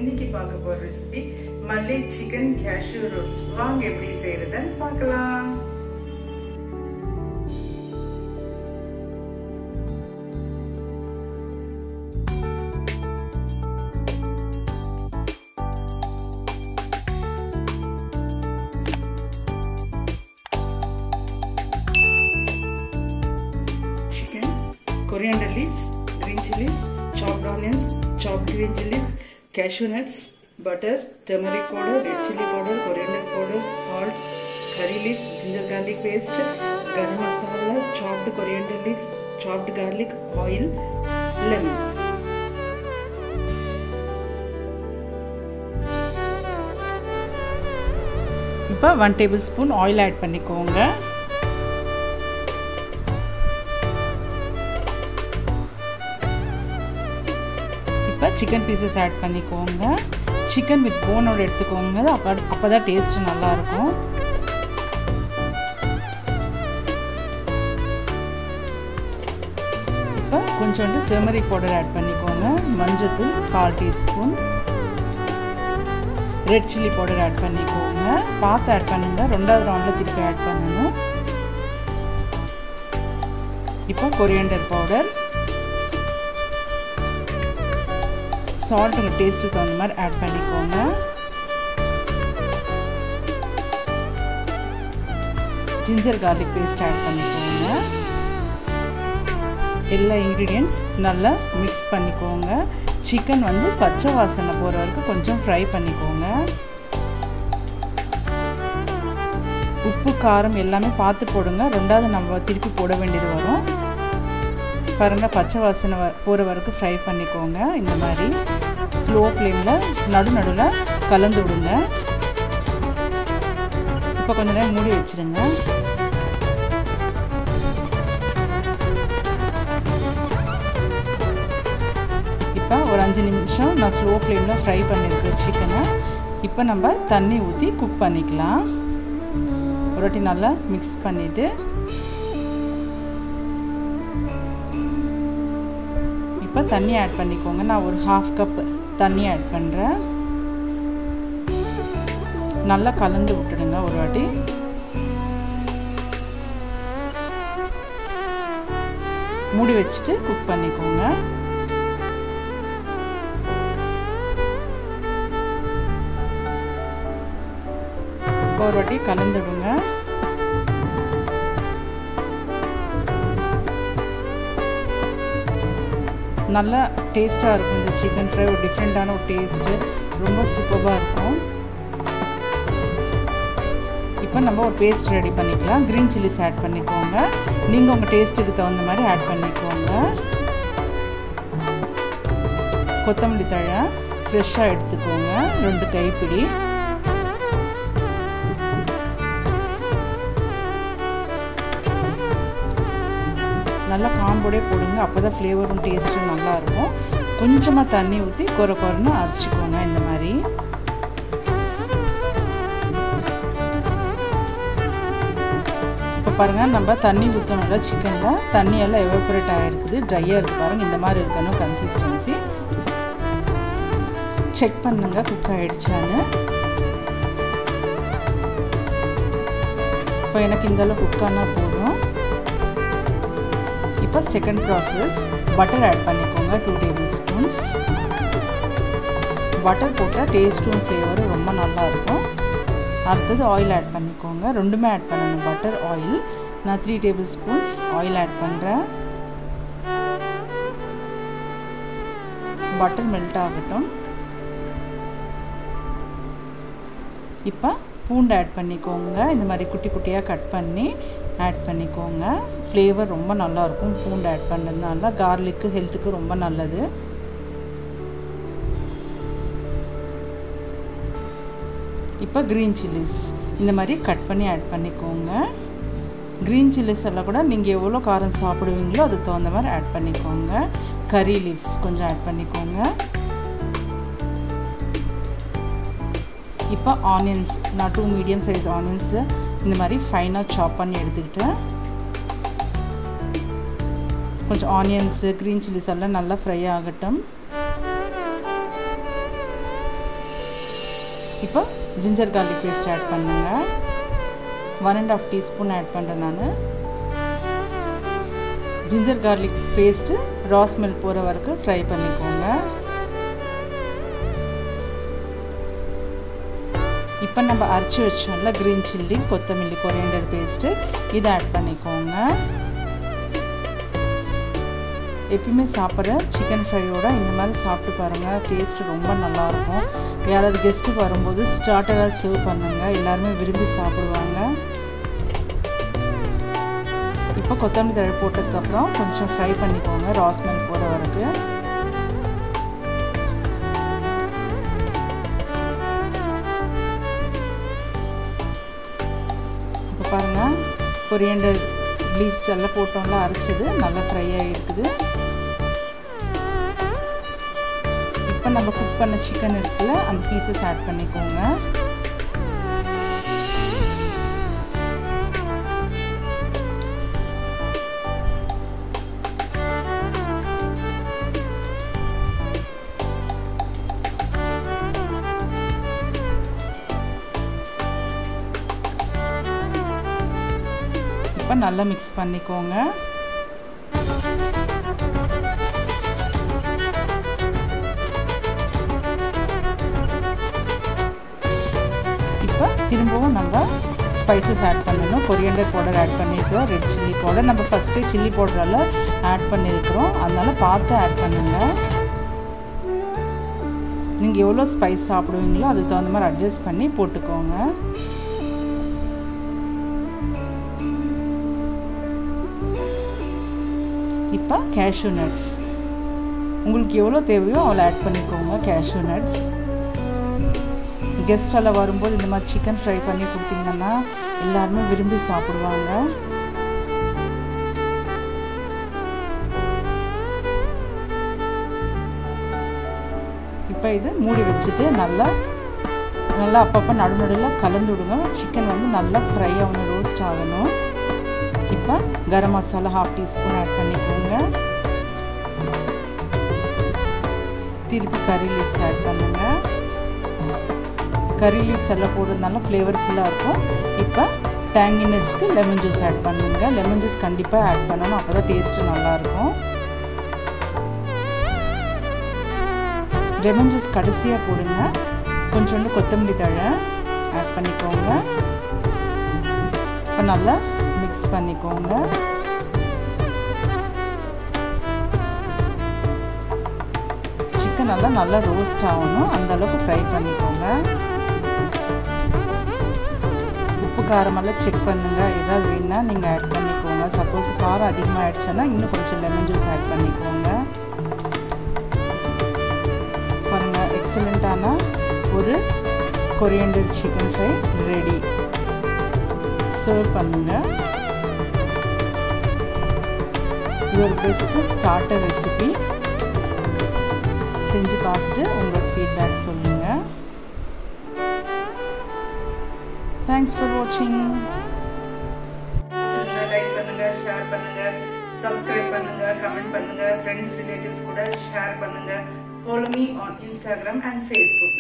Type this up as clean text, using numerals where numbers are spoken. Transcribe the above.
இன்னைக்கு பார்க்க போற ரெசிபி மல்லி சிக்கன் கேஷ்யூ ரோஸ்ட். வாங்க எப்படி செய்யறதுன்னு பார்க்கலாம். Chicken, coriander leaves, green chilies, chopped onions, chopped green chilies, cashew nuts, butter, turmeric powder, red chili powder, coriander powder, salt, curry leaves, ginger garlic paste, garam masala, chopped coriander leaves, chopped garlic, oil, lemon. இப்போ 1 tablespoon oil add பண்ணிக்கோங்க. Chicken pieces add பண்ணிக்கோங்க. Chicken with போனோட எடுத்துக்கோங்க. அப்பதான் taste நல்லா இருக்கும். இப்போ கொஞ்சோண்டு டர்மரிக் பவுடர் ஆட் பண்ணிக்கோங்க. மஞ்சத்தூள் 1/4 teaspoon, red chilli powder add பண்ணிக்கோங்க. பார்த்து ஆட் பண்ணுங்க, 2வது ரவுண்டில் திருப்பி ஆட் பண்ணணும். இப்போ கொரியாண்டர் பவுடர், சால்ட் உங்கள் டேஸ்ட்டுக்கு தகுந்த மாதிரி ஆட் பண்ணிக்கோங்க. ஜிஞ்சர் கார்லிக் பேஸ்ட் ஆட் பண்ணிக்கோங்க. எல்லா இன்க்ரீடியன்ட்ஸ் நல்லா மிக்ஸ் பண்ணிக்கோங்க. சிக்கன் வந்து பச்சை வாசனை போகிற வரைக்கும் கொஞ்சம் ஃப்ரை பண்ணிக்கோங்க. உப்பு காரம் எல்லாமே பார்த்து போடுங்க. 2வது நம்ம திருப்பி போட வேண்டியது வரும். பாருங்கள், பச்சை வாசனை போகிற வரைக்கும் ஃப்ரை பண்ணிக்கோங்க. இந்த மாதிரி ஸ்லோ ஃப்ளேமில் நடுவில் கலந்து விடுங்க. இப்போ கொஞ்ச நேரம் மூடி வச்சுருங்க. இப்போ ஒரு 5 நிமிஷம் நான் ஸ்லோ ஃப்ளேமில் ஃப்ரை பண்ணியிருக்கேன் சிக்கனை. இப்போ நம்ம தண்ணி ஊற்றி குக் பண்ணிக்கலாம். ஒரு வாட்டி நல்லா மிக்ஸ் பண்ணிவிட்டு இப்போ தண்ணி ஆட் பண்ணிக்கோங்க. நான் ஒரு 1/2 கப் தண்ணி ஆட் பண்ணுறேன். நல்லா கலந்து விட்டுடுங்க ஒரு வாட்டி. மூடி வச்சுட்டு குக் பண்ணிக்கோங்க. ஒரு வாட்டி கலந்துடுங்க. நல்லா டேஸ்ட்டாக இருக்கும். இந்த சிக்கன் ஃப்ரை ஒரு டிஃப்ரெண்ட்டான ஒரு டேஸ்ட்டு, ரொம்ப சூப்பராக இருக்கும். இப்போ நம்ம ஒரு பேஸ்ட் ரெடி பண்ணிக்கலாம். க்ரீன் சில்லிஸ் ஆட் பண்ணிக்கோங்க. நீங்கள் உங்கள் டேஸ்ட்டுக்கு தகுந்த மாதிரி ஆட் பண்ணிக்கோங்க. கொத்தமல்லி தழை ஃப்ரெஷ்ஷாக எடுத்துக்கோங்க, 2 கைப்பிடி. நல்லா காம்போடே போடுங்க. அப்போ தான் ஃப்ளேவரும் டேஸ்ட்டும் நல்லாயிருக்கும். கொஞ்சமாக தண்ணி ஊற்றி கொரன்னு அரைச்சிக்கோங்க. இந்த மாதிரி இப்போ பாருங்கள், நம்ம தண்ணி ஊற்றணும்ல சிக்கனில், தண்ணியெல்லாம் எவாபரேட் ஆகிருக்குது, ட்ரையாக இருக்குது. பாருங்கள், இந்த மாதிரி இருக்கணும் கன்சிஸ்டன்சி. செக் பண்ணுங்க குக் ஆகிடுச்சான்னு. இப்போ எனக்கு இந்தளவு குக் ஆனால் போதும். இப்போ செகண்ட் ப்ராசஸ், பட்டர் ஆட் பண்ணிக்கோங்க. 2 டேபிள்ஸ்பூன்ஸ் பட்டர் போட்டால் டேஸ்ட்டும் ஃப்ளேவரும் ரொம்ப நல்லாயிருக்கும். அடுத்தது ஆயில் ஆட் பண்ணிக்கோங்க. 2மே ஆட் பண்ணணும், பட்டர் ஆயில். நான் 3 டேபிள்ஸ்பூன்ஸ் ஆயில் ஆட் பண்ணுறேன். பட்டர் மெல்ட் ஆகட்டும். இப்போ பூண்டு ஆட் பண்ணிக்கோங்க. இந்த மாதிரி குட்டி குட்டியாக கட் பண்ணி ஆட் பண்ணிக்கோங்க. ஃப்ளேவர் ரொம்ப நல்லாயிருக்கும் பூண்டு ஆட் பண்ணுறதுனால. கார்லிக்கு ஹெல்த்துக்கு ரொம்ப நல்லது. இப்போ க்ரீன் சில்லிஸ் இந்த மாதிரி கட் பண்ணி ஆட் பண்ணிக்கோங்க. க்ரீன் சில்லிஸ் எல்லாம் கூட நீங்கள் எவ்வளோ காரம் சாப்பிடுவீங்களோ அதுக்கு தகுந்த மாதிரி ஆட் பண்ணிக்கோங்க. கறி லீவ்ஸ் கொஞ்சம் ஆட் பண்ணிக்கோங்க. இப்போ ஆனியன்ஸ், நான் 2 மீடியம் சைஸ் ஆனியன்ஸு இந்த மாதிரி ஃபைனாக சாப் பண்ணி எடுத்துக்கிட்டேன். கொஞ்சம் ஆனியன்ஸு க்ரீன் சில்லிஸ் எல்லாம் நல்லா ஃப்ரை ஆகட்டும். இப்போ ஜிஞ்சர் கார்லிக் பேஸ்ட் ஆட் பண்ணுங்க. 1.5 டீஸ்பூன் ஆட் பண்ணுறேன் நான். Ginger garlic paste raw smell போகிற வரைக்கும் ஃப்ரை பண்ணிக்கோங்க. இப்போ நம்ம அரைச்சி வச்சோம்ல க்ரீன் சில்லி, கொத்தமல்லி, கொரியண்டர் பேஸ்ட்டு இதை ஆட் பண்ணிக்கோங்க. எப்பயுமே சாப்பிட்ற சிக்கன் ஃப்ரையோட இந்த மாதிரி சாப்பிட்டு பாருங்கள், டேஸ்ட்டு ரொம்ப நல்லாயிருக்கும். யாராவது கெஸ்ட்டு வரும்போது ஸ்டார்டராக சர்வ் பண்ணுங்கள், எல்லாருமே விரும்பி சாப்பிடுவாங்க. இப்போ கொத்தமல்லி தழை போட்டதுக்கப்புறம் கொஞ்சம் ஃப்ரை பண்ணிக்கோங்க ரா ஸ்மெல் போகிற வரைக்கும். இப்போ பாருங்கள், கொரியண்டர் லீவ்ஸ் எல்லாம் போட்டோம்ல அரைச்சது நல்லா ஃப்ரை ஆகிருக்குது. இப்போ நம்ம குக் பண்ண சிக்கன் இருக்குல்ல அந்த பீசஸ் ஆட் பண்ணிக்கோங்க. இப்போ நல்லா மிக்ஸ் பண்ணிக்கோங்க. இப்போ திரும்பவும் நம்ம ஸ்பைசஸ் ஆட் பண்ணணும். கொரியண்டர் பவுடர் ஆட் பண்ணியிருக்கிறோம், ரெட் சில்லி பவுடர் நம்ம ஃபஸ்ட்டே சில்லி பவுடரால் ஆட் பண்ணியிருக்கிறோம், அதனால் பார்த்து ஆட் பண்ணுங்கள். நீங்கள் எவ்வளோ ஸ்பைஸ் சாப்பிடுவீங்களோ அதுக்கு தகுந்த மாதிரி அட்ஜஸ்ட் பண்ணி போட்டுக்கோங்க. இப்போ கேஷ்யூ நட்ஸ் உங்களுக்கு எவ்வளோ தேவையோ அவ்வளோ ஆட் பண்ணிக்கோங்க. கேஷ்யூ நட்ஸ் கெஸ்டெல்லாம் வரும்போது இந்த மாதிரி சிக்கன் ஃப்ரை பண்ணி கொடுத்தீங்கன்னா எல்லாருமே விரும்பி சாப்பிடுவாங்க. இப்போ இது மூடி வச்சுட்டு நல்லா அப்பப்போ நடுநடுவில் கலந்து விடுங்க. சிக்கன் வந்து நல்லா ஃப்ரை ஆகணும், ரோஸ்ட் ஆகணும். இப்போ கரம் மசாலா 1/2 டீஸ்பூன் ஆட் பண்ணிக்கோங்க. திருப்பி கறி லீவ்ஸ் ஆட் பண்ணுங்க. கறி லீவ்ஸ் எல்லாம் போடுறதுனால ஃப்ளேவர்ஃபுல்லாக இருக்கும். இப்போ டேங்கினஸ்க்கு லெமன் ஜூஸ் ஆட் பண்ணுங்க. லெமன் ஜூஸ் கண்டிப்பாக ஆட் பண்ணணும், அப்போ தான் டேஸ்ட்டு நல்லாயிருக்கும். லெமன் ஜூஸ் கடைசியாக போடுங்க. கொஞ்சோண்டு கொத்தமல்லி தழை ஆட் பண்ணிக்கோங்க. இப்போ நல்லா மிக்ஸ் பண்ணிக்கோங்க. சிக்கன் நல்லா ரோஸ்ட் ஆகணும், அந்த அளவுக்கு ஃப்ரை பண்ணிக்கோங்க. உப்பு காரமெல்லாம் செக் பண்ணுங்கள், ஏதாவது வேணுன்னா நீங்கள் ஆட் பண்ணிக்கோங்க. சப்போஸ் காரம் அதிகமாக ஆயிடுச்சுன்னா இன்னும் கொஞ்சம் லெமன் ஜூஸ் ஆட் பண்ணிக்கோங்க. பாருங்கள், எக்ஸலண்ட்டான ஒரு coriander chicken fry ready. Serve பண்ணுங்கள். இது ஒரு பெஸ்ட்டு ஸ்டார்டர் ரெசிபி. செஞ்சு பார்த்துட்டு உங்களோட ஃபீட்பேக் சொல்லுங்கள். தேங்க்ஸ் ஃபார் வாட்சிங். லைக் பண்ணுங்கள், ஷேர் பண்ணுங்கள், சப்ஸ்கிரைப் பண்ணுங்கள், கமெண்ட் பண்ணுங்கள், ஃப்ரெண்ட்ஸ் ரிலேட்டிவ்ஸ் கூட ஷேர் பண்ணுங்கள். Follow me on Instagram and Facebook.